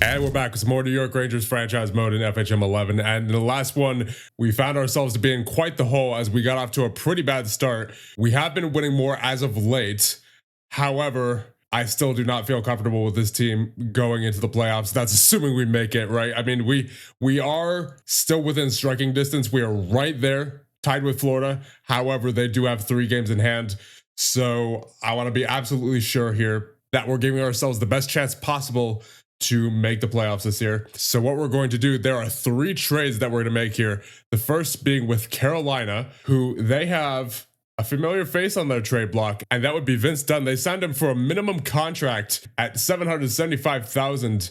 And we're back with some more New York Rangers franchise mode in FHM 11. And in the last one, we found ourselves to be in quite the hole as we got off to a pretty bad start. We have been winning more as of late. However, I still do not feel comfortable with this team going into the playoffs. That's assuming we make it, right? I mean, we are still within striking distance. We are right there, tied with Florida. However, they do have 3 games in hand. So I want to be absolutely sure here that we're giving ourselves the best chance possible to make the playoffs this year. So what we're going to do, there are 3 trades that we're going to make here. The first being with Carolina, who they have a familiar face on their trade block, and that would be Vince Dunn. They signed him for a minimum contract at $775,000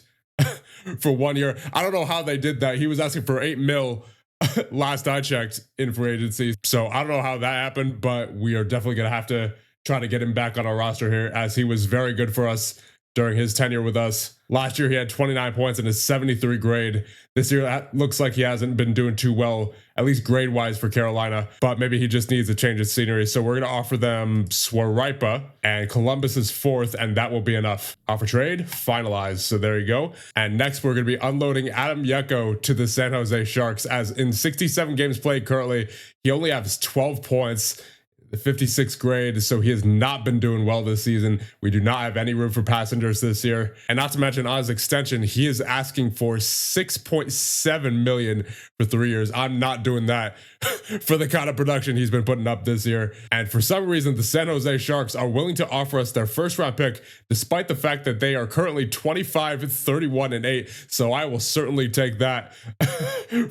for 1 year. I don't know how they did that. He was asking for $8 million last I checked in free agency. So I don't know how that happened, but we are definitely going to have to try to get him back on our roster here, as he was very good for us during his tenure with us. Last year, he had 29 points in his 73 grade. This year, that looks like he hasn't been doing too well, at least grade-wise for Carolina, but maybe he just needs a change of scenery. So we're going to offer them Swaripa, and Columbus is 4th, and that will be enough. Offer trade, finalized. So there you go. And next, we're going to be unloading Adam Yeko to the San Jose Sharks, as in 67 games played currently, he only has 12 points. The 56th grade, so he has not been doing well this season. We do not have any room for passengers this year. And not to mention, on his extension, he is asking for $6.7 million for 3 years. I'm not doing that for the kind of production he's been putting up this year. And for some reason, the San Jose Sharks are willing to offer us their first round pick, despite the fact that they are currently 25, 31, and 8. So I will certainly take that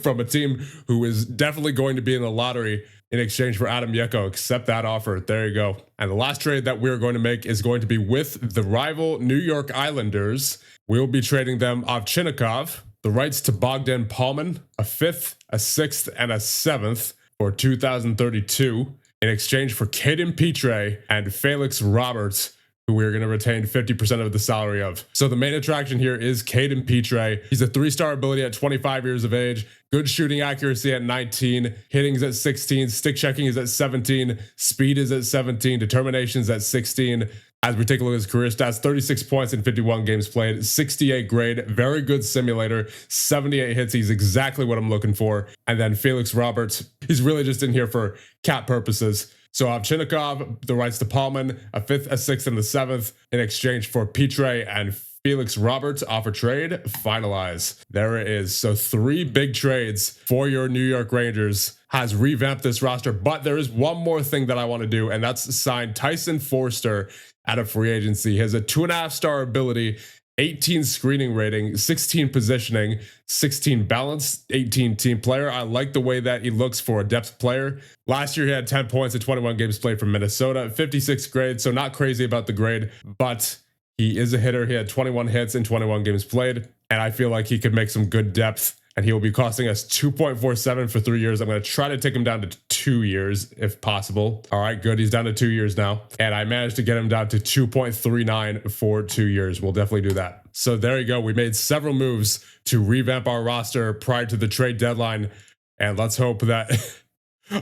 from a team who is definitely going to be in the lottery in exchange for Adam Yeko. Accept that offer. There you go. And the last trade that we're going to make is going to be with the rival New York Islanders. We'll be trading them Ovchinnikov, the rights to Bogdan Palman, a 5th, a 6th, and a 7th for 2032 in exchange for Caden Petre and Felix Roberts, who we're going to retain 50% of the salary of. So the main attraction here is Caden Petre. He's a 3-star ability at 25 years of age, good shooting accuracy at 19, hitting is at 16, stick checking is at 17, speed is at 17, determination is at 16. As we take a look at his career stats, 36 points in 51 games played, 68 grade, very good simulator, 78 hits. He's exactly what I'm looking for. And then Felix Roberts, he's really just in here for cap purposes. So Ovchinnikov, the rights to Palman, a 5th, a 6th, and the 7th in exchange for Petre and Felix Roberts. Offer trade, finalize. There it is. So 3 big trades for your New York Rangers has revamped this roster. But there is one more thing that I want to do, and that's sign Tyson Forster out of free agency. He has a 2.5-star ability, 18 screening rating, 16 positioning, 16 balance, 18 team player. I like the way that he looks for a depth player. Last year, he had 10 points in 21 games played for Minnesota, 56th grade, so not crazy about the grade, but he is a hitter. He had 21 hits in 21 games played, and I feel like he could make some good depth, and he will be costing us 2.47 for 3 years. I'm going to try to take him down to 2 years if possible. All right, good. He's down to 2 years now, and I managed to get him down to 2.39 for 2 years. We'll definitely do that. So there you go. We made several moves to revamp our roster prior to the trade deadline, and let's hope that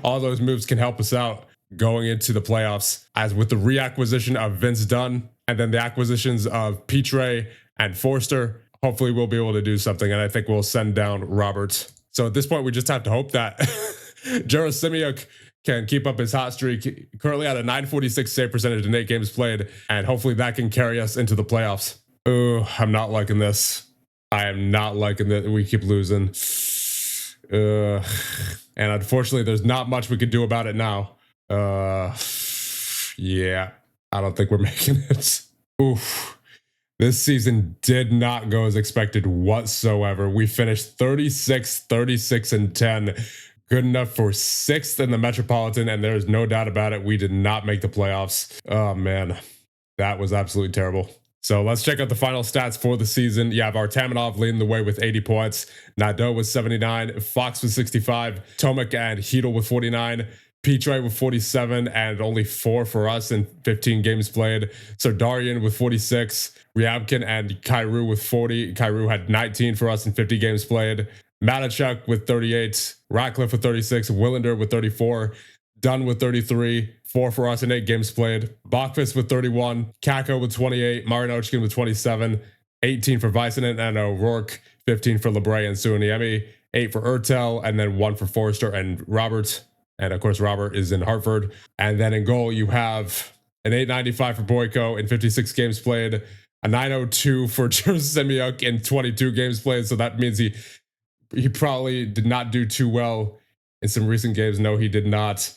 all those moves can help us out going into the playoffs. As with the reacquisition of Vince Dunn and then the acquisitions of Petre and Forster, hopefully we'll be able to do something, and I think we'll send down Roberts. So at this point, we just have to hope that Jarosimiuk can keep up his hot streak, currently at a 946 save percentage in 8 games played, and hopefully that can carry us into the playoffs. Oh, I'm not liking this. I am not liking that we keep losing. And unfortunately, there's not much we can do about it now. Yeah, I don't think we're making it. Oof. This season did not go as expected whatsoever. We finished 36, 36, and 10. Good enough for 6th in the Metropolitan, and there's no doubt about it. We did not make the playoffs. Oh, man. That was absolutely terrible. So let's check out the final stats for the season. You have Artamanov leading the way with 80 points. Nadeau with 79. Fox with 65. Tomek and Hedel with 49. Petre with 47 and only 4 for us in 15 games played. Sardarian with 46. Ryabkin and Kyrou with 40. Kyrou had 19 for us in 50 games played. Matachuk with 38. Ratcliffe with 36. Willander with 34. Dunn with 33. 4 for us in 8 games played. Bachfist with 31. Kako with 28. Marinochkin with 27. 18 for Vicinen and O'Rourke, 15 for Lebre and Suoniemi, 8 for Ertel, and then 1 for Forrester and Robert. And of course, Robert is in Hartford. And then in goal, you have an 895 for Boyko in 56 games played, a 902 for Jerzemiuk in 22 games played. So that means he probably did not do too well in some recent games. No, he did not.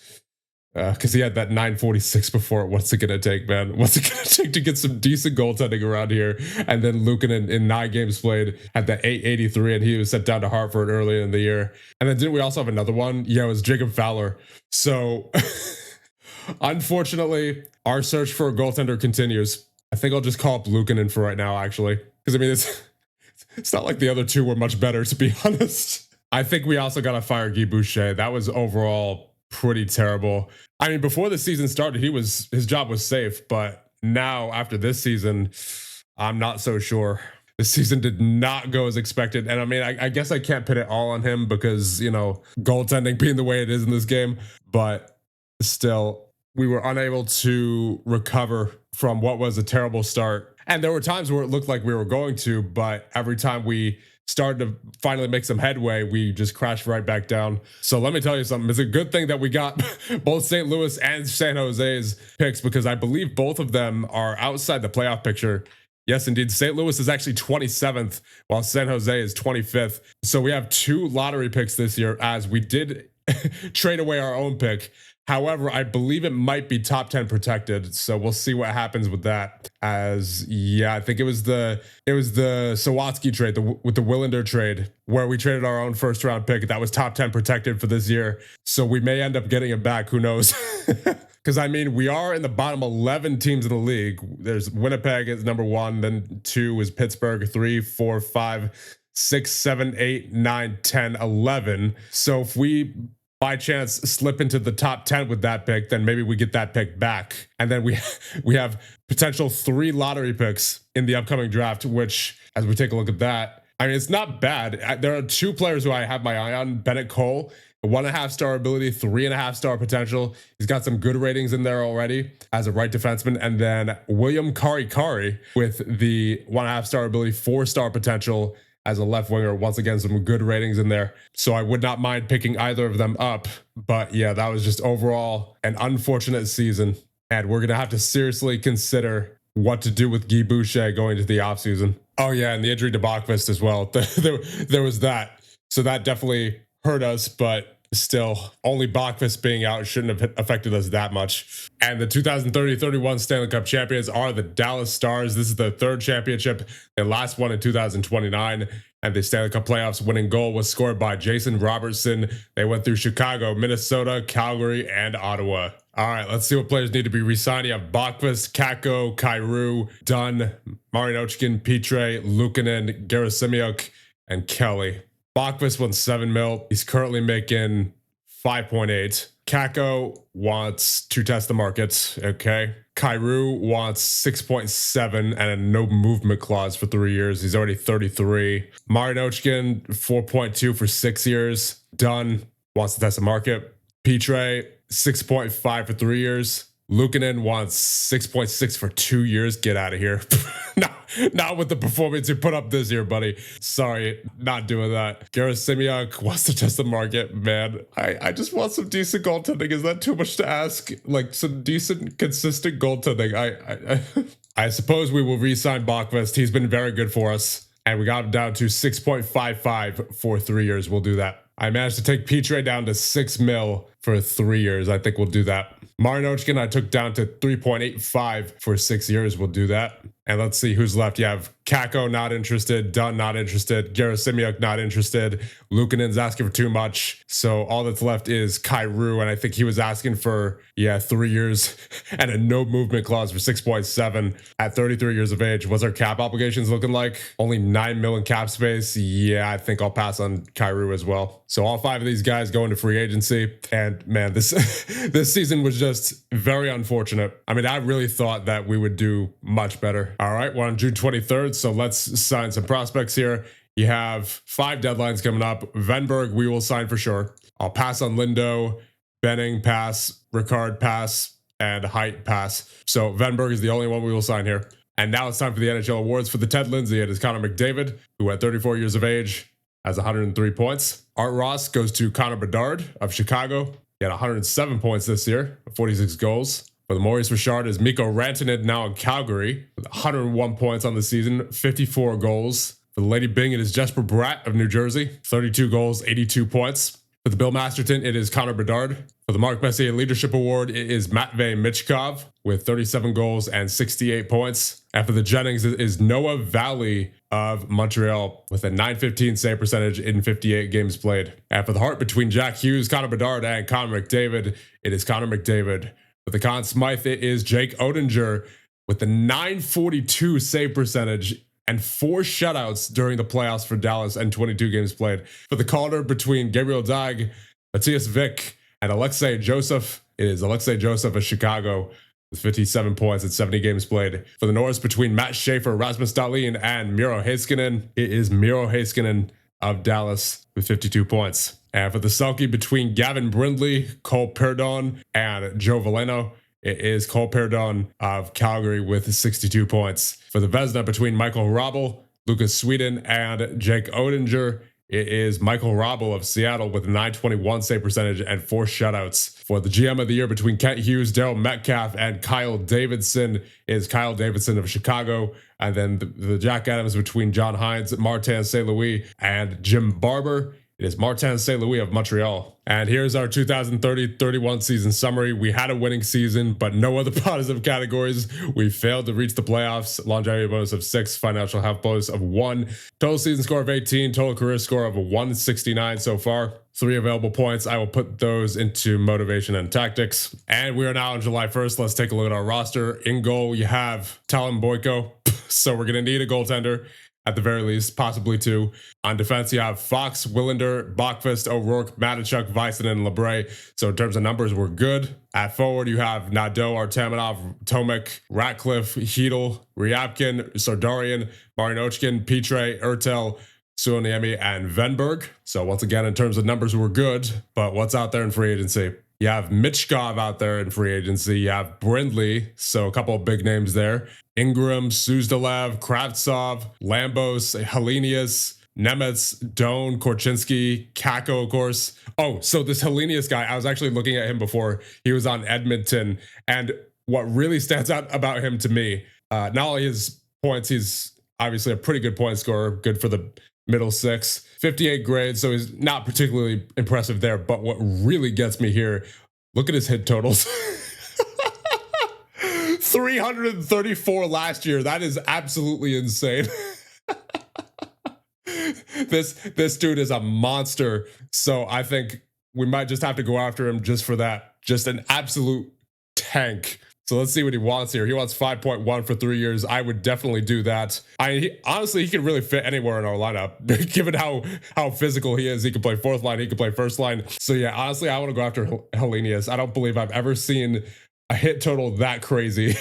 Because he had that 946 before. What's it going to take, man? What's it going to take to get some decent goaltending around here? And then Luukkonen in 9 games played had that 883, and he was sent down to Hartford earlier in the year. And then didn't we also have another one? Yeah, it was Jacob Fowler. So unfortunately, our search for a goaltender continues. I think I'll just call up Luukkonen for right now, actually. Because, I mean, it's not like the other two were much better, to be honest. I think we also got to fire Guy Boucher. That was overall pretty terrible. I mean, before the season started, his job was safe, but now after this season, I'm not so sure. The season did not go as expected. And I mean, I guess I can't put it all on him because, you know, goaltending being the way it is in this game, but still, we were unable to recover from what was a terrible start. And there were times where it looked like we were going to, but every time we started to finally make some headway, we just crashed right back down. So let me tell you something. It's a good thing that we got both St. Louis and San Jose's picks, because I believe both of them are outside the playoff picture. Yes, indeed. St. Louis is actually 27th, while San Jose is 25th. So we have 2 lottery picks this year, as we did trade away our own pick. However, I believe it might be top 10 protected, so we'll see what happens with that. As yeah, I think it was the Sawatsky trade, with the Willander trade, where we traded our own first round pick that was top 10 protected for this year. So we may end up getting it back. Who knows? Because I mean, we are in the bottom 11 teams in the league. There's Winnipeg is number 1, then 2 is Pittsburgh, 3, 4, 5, 6, 7, 8, 9, 10, 11. So if we by chance slip into the top 10 with that pick, then maybe we get that pick back. And then we have potential 3 lottery picks in the upcoming draft, which, as we take a look at that, I mean, it's not bad. There are 2 players who I have my eye on. Bennett Cole, 1.5 star ability, 3.5 star potential. He's got some good ratings in there already as a right defenseman. And then William Kari with the 1.5 star ability, 4 star potential as a left winger. Once again, some good ratings in there. So I would not mind picking either of them up. But yeah, that was just overall an unfortunate season. And we're going to have to seriously consider what to do with Guy Boucher going to the offseason. Oh yeah, and the injury to Bachvist as well. There was that. So that definitely hurt us, but still, only Bachvist being out shouldn't have affected us that much. And the 2030-31 Stanley Cup champions are the Dallas Stars. This is the 3rd championship. Their last one in 2029. And the Stanley Cup playoffs winning goal was scored by Jason Robertson. They went through Chicago, Minnesota, Calgary, and Ottawa. All right, let's see what players need to be re-signed. You have Bachvist, Kakko, Kyrou, Dunn, Marinochkin, Pitre, Luukkonen, Gerasimiuk, and Kelly. Bachvist wants $7 million. He's currently making 5.8. Kakko wants to test the markets. Okay. Kyrou wants 6.7 and a no movement clause for 3 years. He's already 33. Marinochkin, 4.2 for 6 years. Dunn wants to test the market. Pitre, 6.5 for 3 years. Luukkonen wants 6.6 for 2 years. Get out of here. Not with the performance you put up this year, buddy. Sorry, not doing that. Gerasimiuk wants to test the market. Man, I just want some decent goaltending. Is that too much to ask? Like some decent, consistent goaltending. I suppose we will re-sign Bachvist. He's been very good for us. And we got him down to 6.55 for 3 years. We'll do that. I managed to take Pitre down to $6 million for 3 years. I think we'll do that. Marinochkin, I took down to 3.85 for 6 years. We'll do that. And let's see who's left. You have Kakko, not interested. Dunn, not interested. Gerasimiuk, not interested. Luukkonen's asking for too much. So all that's left is Kyrou. And I think he was asking for, 3 years and a no movement clause for 6.7 at 33 years of age. What's our cap obligations looking like? Only 9 million cap space. Yeah, I think I'll pass on Kyrou as well. So all 5 of these guys go into free agency. And man, this season was just very unfortunate. I mean, I really thought that we would do much better. All right, we're on June 23rd, so let's sign some prospects here. You have 5 deadlines coming up. Venberg, we will sign for sure. I'll pass on Lindo, Benning, pass, Ricard, pass, and Height, pass. So Venberg is the only one we will sign here. And now it's time for the NHL awards. For the Ted Lindsay, it is Connor McDavid, who at 34 years of age has 103 points. Art Ross goes to Connor Bedard of Chicago. He had 107 points this year, 46 goals. For the Maurice Richard is Mikko Rantanen, now in Calgary, with 101 points on the season, 54 goals. For the Lady Byng, it is Jesper Bratt of New Jersey, 32 goals, 82 points. For the Bill Masterton, it is Connor Bedard. For the Mark Messier Leadership Award, it is Matvei Michkov with 37 goals and 68 points. And for the Jennings, it is Noah Valley of Montreal with a .915 save percentage in 58 games played. And for the Hart between Jack Hughes, Connor Bedard, and Connor McDavid, it is Connor McDavid. For the Conn Smythe, it is Jake Oettinger with the .942 save percentage and 4 shutouts during the playoffs for Dallas and 22 games played. For the Calder between Gabriel Dag, Matthias Vick, and Alexei Joseph, it is Alexei Joseph of Chicago with 57 points and 70 games played. For the Norris between Matt Schaefer, Rasmus Dahlin, and Miro Heiskanen, it is Miro Heiskanen of Dallas with 52 points. And for the Selke between Gavin Brindley, Cole Perdon, and Joe Veleno, it is Cole Perdon of Calgary with 62 points. For the Vezina between Michael Hrabal, Lucas Sweden, and Jake Oettinger, it is Michael Hrabal of Seattle with a .921 save percentage and 4 shutouts. For the GM of the year between Kent Hughes, Daryl Metcalf, and Kyle Davidson is Kyle Davidson of Chicago. And then the Jack Adams between John Hines, Martin St. Louis, and Jim Barber. It is Martin St. Louis of Montreal. And here's our 2030-31 season summary. We had a winning season, but no other positive categories. We failed to reach the playoffs. Longevity bonus of 6, financial health bonus of 1, total season score of 18, total career score of 169 so far. 3 available points. I will put those into motivation and tactics. And we are now on July 1st. Let's take a look at our roster. In goal, you have Talon Boyko. So we're going to need a goaltender. At the very least, possibly 2. On defense, you have Fox, Willander, Bachfest, O'Rourke, Matachuk, Vyson, and LeBray. So in terms of numbers, we're good. At forward, you have Nadeau, Artamanov, Tomek, Ratcliffe, Hedel, Ryabkin, Sardarian, Marinochkin, Pitre, Ertel, Suoniemi, and Venberg. So once again, in terms of numbers, we're good. But what's out there in free agency? You have Michkov out there in free agency. You have Brindley, so a couple of big names there. Ingram, Suzdalev, Kravtsov, Lambos, Helenius, Nemetz, Doan, Korchinski, Kako, of course. Oh, so this Helenius guy, I was actually looking at him before. He was on Edmonton. And what really stands out about him to me, not only his points, he's obviously a pretty good point scorer, good for the middle 6, 58 grades, so he's not particularly impressive there. But what really gets me here, look at his hit totals. 334 last year. That is absolutely insane. This dude is a monster. So I think we might just have to go after him just for that. Just an absolute tank. So let's see what he wants here. He wants 5.1 for 3 years. I would definitely do that. Honestly, he could really fit anywhere in our lineup. Given how physical he is, he could play 4th line, he could play 1st line. So yeah, honestly, I want to go after Helenius. I don't believe I've ever seen a hit total that crazy.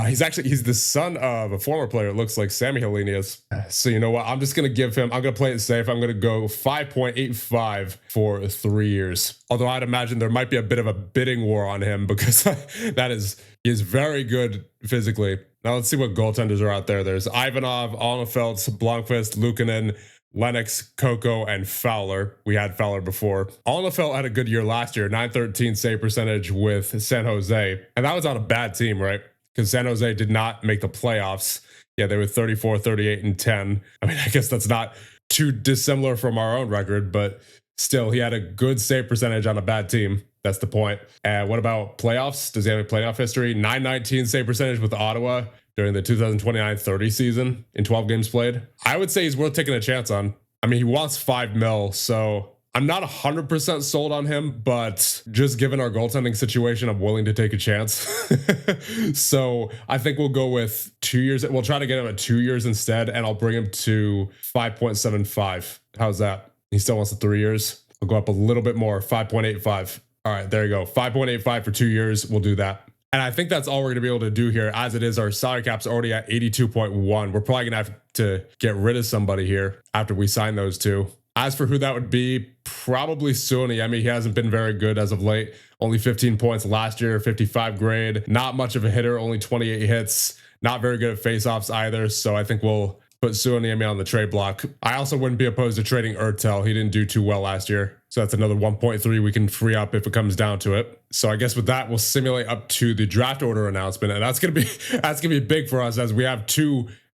He's the son of a former player, it looks like, Sammy Helenius. So you know what? I'm just going to give him, I'm going to play it safe. I'm going to go 5.85 for 3 years. Although I'd imagine there might be a bit of a bidding war on him because he is very good physically. Now let's see what goaltenders are out there. There's Ivanov, Alnefelt, Blomqvist, Luukkonen, Lennox, Coco, and Fowler. We had Fowler before. Alnefelt had a good year last year, .913 save percentage with San Jose. And that was on a bad team, right? Because San Jose did not make the playoffs. Yeah, they were 34, 38, and 10. I mean, I guess that's not too dissimilar from our own record, but still, he had a good save percentage on a bad team. That's the point. And what about playoffs? Does he have a playoff history? .919 save percentage with Ottawa during the 2029-30 season in 12 games played. I would say he's worth taking a chance on. I mean, he wants $5 million, so I'm not 100% sold on him, but just given our goaltending situation, I'm willing to take a chance. So I think we'll go with 2 years. We'll try to get him at 2 years instead, and I'll bring him to 5.75. How's that? He still wants the 3 years. I'll go up a little bit more, 5.85. All right, there you go. 5.85 for 2 years. We'll do that. And I think that's all we're going to be able to do here. As it is, our salary cap's already at 82.1. We're probably going to have to get rid of somebody here after we sign those two. As for who that would be, probably Suoniemi. He hasn't been very good as of late. Only 15 points last year, 55 grade. Not much of a hitter, only 28 hits, Not very good at face-offs either, so I think we'll put Suoniemi on the trade block. I also wouldn't be opposed to trading Ertel. He didn't do too well last year. So that's another 1.3 we can free up if it comes down to it. So I guess with that, we'll simulate up to the draft order announcement. And that's gonna be big for us, as we have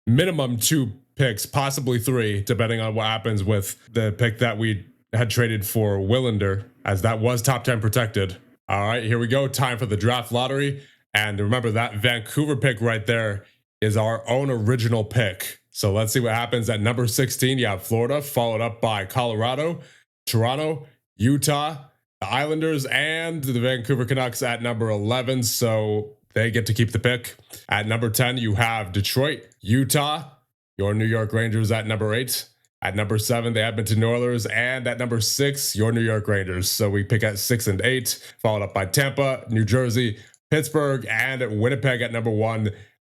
minimum two picks, possibly three, depending on what happens with the pick that we had traded for Willander, as that was top 10 protected. All right, here we go. Time for the draft lottery. And remember, that Vancouver pick right there is our own original pick. So let's see what happens. At number 16, you have Florida, followed up by Colorado, Toronto, Utah, the Islanders, and the Vancouver Canucks at number 11. So they get to keep the pick. At number 10, you have Detroit, Utah, your New York Rangers at number 8. At number 7, the Edmonton Oilers, and at number 6, your New York Rangers. So we pick at 6 and 8, followed up by Tampa, New Jersey, Pittsburgh, and Winnipeg at number 1,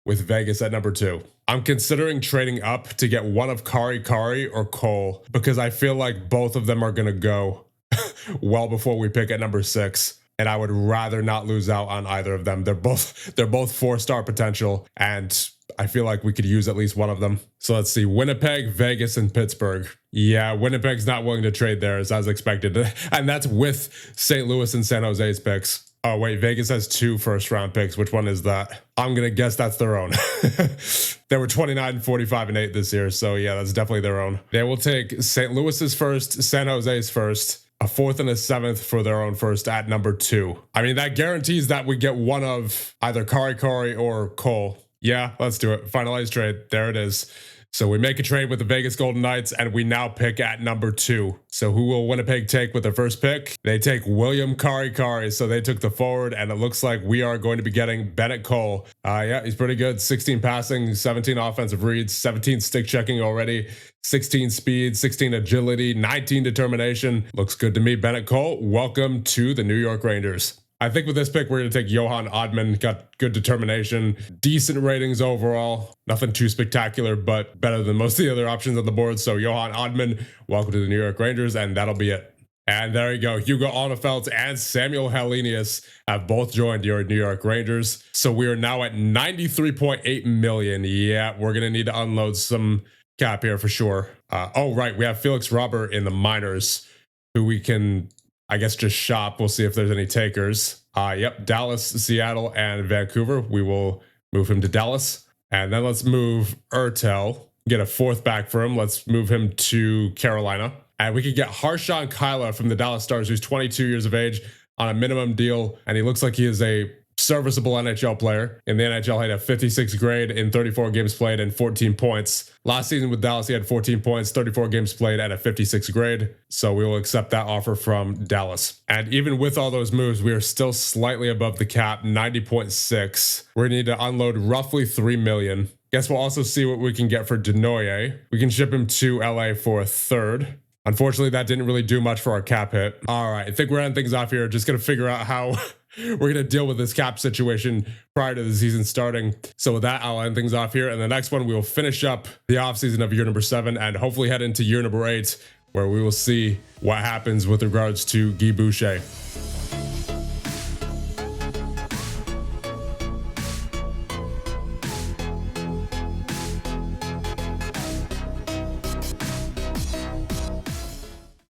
with Vegas at number 2. I'm considering trading up to get one of Kari or Cole, because I feel like both of them are going to go well before we pick at number 6. And I would rather not lose out on either of them. They're both 4-star potential, and I feel like we could use at least one of them. So let's see, Winnipeg, Vegas, and Pittsburgh. Yeah, Winnipeg's not willing to trade theirs as expected. And that's with St. Louis and San Jose's picks. Oh wait, Vegas has 2 first-round picks. Which one is that? I'm gonna guess that's their own. They were 29, 45, and 8 this year. So yeah, that's definitely their own. They will take St. Louis's first, San Jose's first, a 4th and a 7th for their own first at number 2. I mean, that guarantees that we get one of either Kari or Cole. Yeah, let's do it. Finalized trade. There it is. So we make a trade with the Vegas Golden Knights, and we now pick at number 2. So who will Winnipeg take with their first pick? They take William Kari. So they took the forward, and it looks like we are going to be getting Bennett Cole. Yeah, he's pretty good. 16 passing, 17 offensive reads, 17 stick checking already, 16 speed, 16 agility, 19 determination. Looks good to me. Bennett Cole, welcome to the New York Rangers. I think with this pick, we're going to take Johan Odman. Got good determination, decent ratings overall. Nothing too spectacular, but better than most of the other options on the board. So Johan Odman, welcome to the New York Rangers, and that'll be it. And there you go. Hugo Alnefelt and Samuel Helenius have both joined your New York Rangers. So we are now at 93.8 million. Yeah, we're going to need to unload some cap here for sure. Oh, right. We have Felix Robert in the minors, who we can, I guess, just shop. We'll see if there's any takers. Yep, Dallas, Seattle, and Vancouver. We will move him to Dallas. And then let's move Ertel. Get a 4th back for him. Let's move him to Carolina. And we could get Harshan Kyla from the Dallas Stars, who's 22 years of age, on a minimum deal. And he looks like he is a serviceable NHL player. In the NHL, he had a 56 grade in 34 games played and 14 points. Last season with Dallas, he had 14 points, 34 games played, and a 56 grade. So we will accept that offer from Dallas. And even with all those moves, we are still slightly above the cap, 90.6. We're going to need to unload roughly 3 million. Guess we'll also see what we can get for Denoye. We can ship him to LA for a 3rd. Unfortunately, that didn't really do much for our cap hit. All right, I think we're ending things off here. Just going to figure out how we're going to deal with this cap situation prior to the season starting. So with that, I'll end things off here. And the next one, we will finish up the offseason of year number 7 and hopefully head into year number 8, where we will see what happens with regards to Guy Boucher.